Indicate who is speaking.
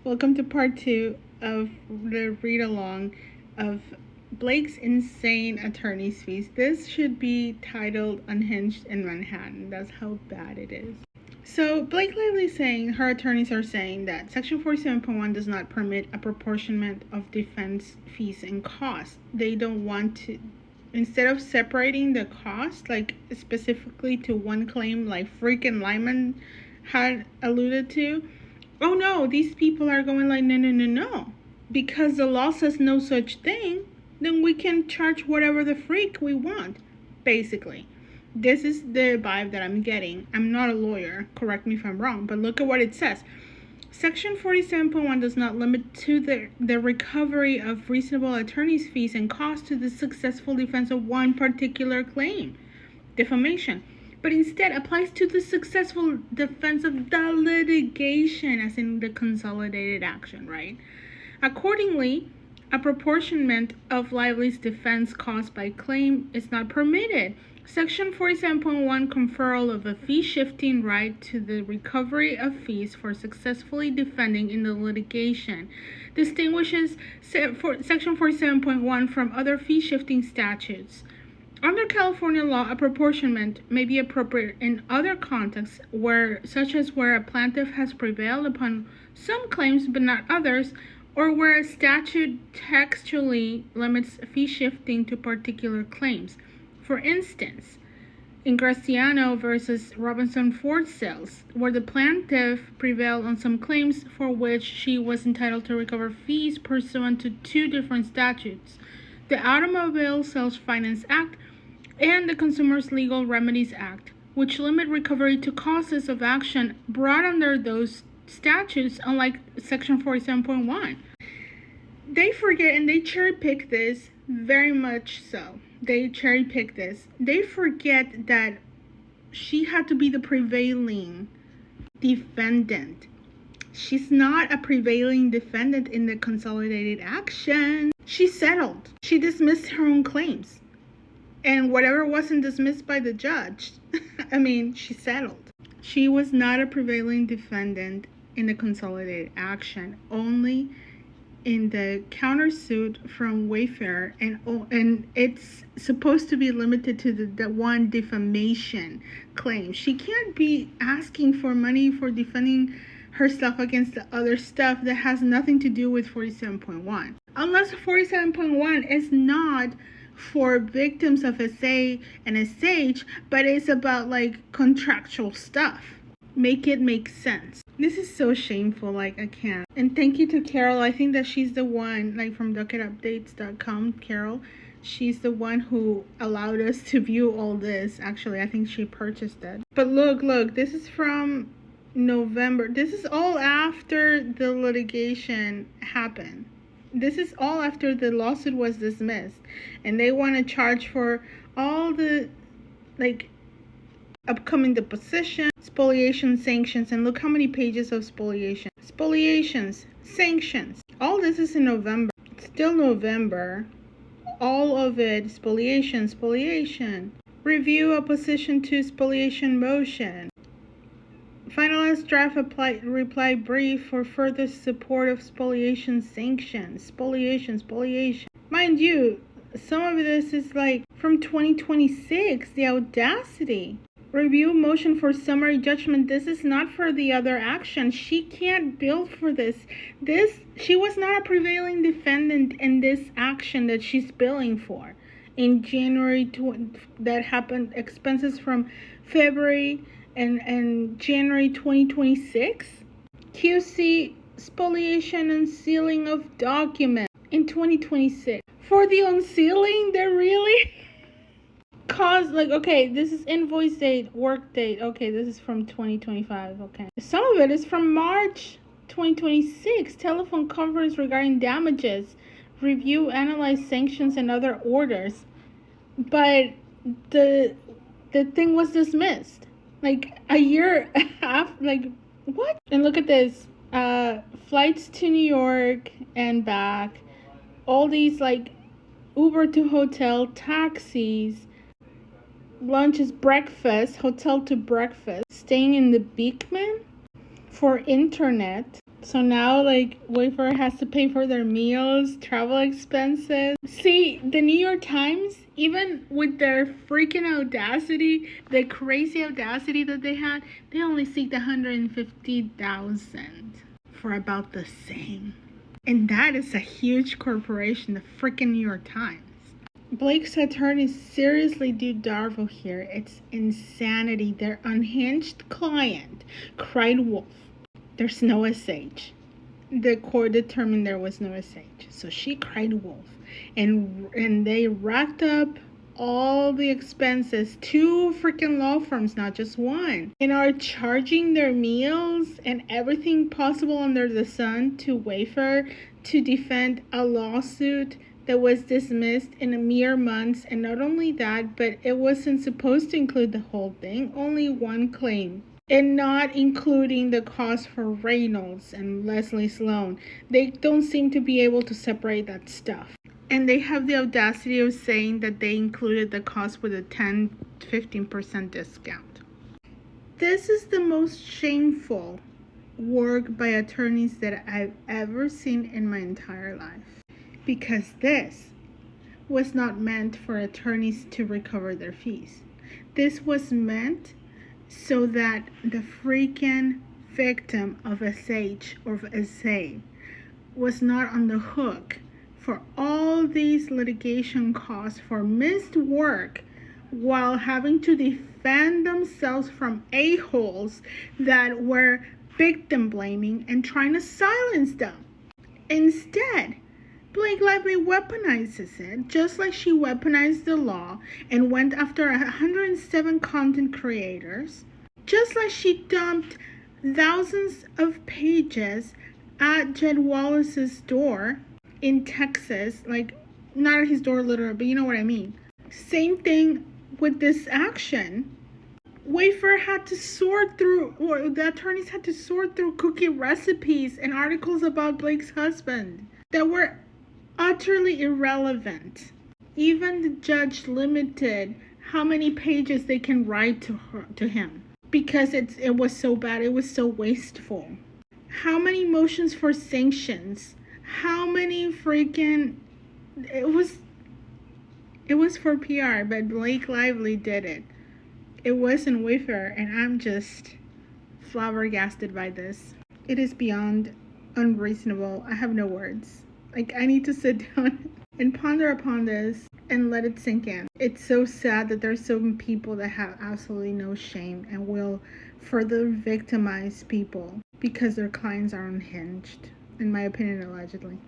Speaker 1: Welcome to part 2 of the read along of Blake's insane attorney's fees. This should be titled Unhinged in Manhattan. That's how bad it is. So Blake Lively's saying, her attorneys are saying that Section 47.1 does not permit apportionment of defense fees and costs. They don't want to, instead of separating the cost, like specifically to one claim, like freaking Lyman had alluded to. Oh no, these people are going like, no. Because the law says no such thing, then we can charge whatever the freak we want, basically. This is the vibe that I'm getting. I'm not a lawyer, correct me if I'm wrong, but look at what it says. Section 47.1 does not limit to the recovery of reasonable attorney's fees and costs to the successful defense of one particular claim, defamation, but instead applies to the successful defense of the litigation, as in the consolidated action, right? Accordingly, apportionment of Lively's defense cost by claim is not permitted. Section 47.1 conferral of a fee-shifting right to the recovery of fees for successfully defending in the litigation distinguishes Section 47.1 from other fee-shifting statutes. Under California law, apportionment may be appropriate in other contexts, such as where a plaintiff has prevailed upon some claims but not others, or where a statute textually limits fee shifting to particular claims. For instance, in Graciano versus Robinson Ford Sales, where the plaintiff prevailed on some claims for which she was entitled to recover fees pursuant to two different statutes, the Automobile Sales Finance Act and the Consumers Legal Remedies Act, which limit recovery to causes of action brought under those statutes, unlike Section 47.1. They forget, and they cherry pick this very much so. They cherry pick this. They forget that she had to be the prevailing defendant. She's not a prevailing defendant in the consolidated action. She settled. She dismissed her own claims. And whatever wasn't dismissed by the judge, she settled. She was not a prevailing defendant in the consolidated action, only in the countersuit from Wayfair, and it's supposed to be limited to the one defamation claim. She can't be asking for money for defending herself against the other stuff that has nothing to do with 47.1. Unless 47.1 is not for victims of SA and SH, but it's about like contractual stuff. Make it make sense. This is so shameful, I can't. And thank you to Carol. I think that she's the one, from docketupdates.com, Carol. She's the one who allowed us to view all this. Actually, I think she purchased it. But look, this is from November. This is all after the litigation happened. This is all after the lawsuit was dismissed. And they want to charge for all the, upcoming deposition, spoliation, sanctions, and look how many pages of spoliation. Spoliations, sanctions. All this is in November. Still November. All of it, spoliation. Review opposition to spoliation motion. Finalized draft reply brief for further support of spoliation sanctions. Spoliation. Mind you, some of this is from 2026. The audacity. Review motion for summary judgment. This is not for the other action. She can't bill for this. She was not a prevailing defendant in this action that she's billing for. In January, that happened, expenses from February and January 2026. QC spoliation and sealing of documents in 2026. For the unsealing, they're really okay, this is invoice date, work date. Okay, this is from 2025. Okay, some of it is from March 2026. Telephone conference regarding damages, review, analyze sanctions and other orders. But the thing was dismissed a year after. What? And look at this, flights to New York and back, all these Uber to hotel, taxis, lunches, breakfast, hotel to breakfast, staying in the Beekman for internet, So now, like, Wayfair has to pay for their meals, travel expenses. See, the New York Times, even with their freaking audacity, the crazy audacity that they had, they only seeked 150,000 for about the same. And that is a huge corporation, the freaking New York Times. Blake's attorneys seriously do Darvo here. It's insanity. Their unhinged client cried wolf. There's no SH. The court determined there was no SH. So she cried wolf. And they racked up all the expenses, 2 freaking law firms, not just one, and are charging their meals and everything possible under the sun to Wayfair to defend a lawsuit that was dismissed in a mere months. And not only that, but it wasn't supposed to include the whole thing, only one claim, and not including the cost for Reynolds and Leslie Sloan. They don't seem to be able to separate that stuff. And they have the audacity of saying that they included the cost with a 10-15% discount. This is the most shameful work by attorneys that I've ever seen in my entire life. Because this was not meant for attorneys to recover their fees. This was meant so that the freaking victim of SH or of SA was not on the hook for all these litigation costs for missed work while having to defend themselves from a-holes that were victim blaming and trying to silence them. Instead, Blake Lively weaponizes it, just like she weaponized the law and went after 107 content creators, just like she dumped thousands of pages at Jed Wallace's door in Texas, like not at his door literally, but you know what I mean. Same thing with this action. Wayfair had to sort through, or the attorneys had to sort through cookie recipes and articles about Blake's husband that were utterly irrelevant. Even the judge limited how many pages they can write to him because it was so bad, it was so wasteful. How many motions for sanctions? How many freaking... It was for PR, but Blake Lively did it. It wasn't Wayfair, and I'm just flabbergasted by this. It is beyond unreasonable. I have no words. Like, I need to sit down and ponder upon this and let it sink in. It's so sad that there's so many people that have absolutely no shame and will further victimize people because their clients are unhinged. In my opinion, allegedly.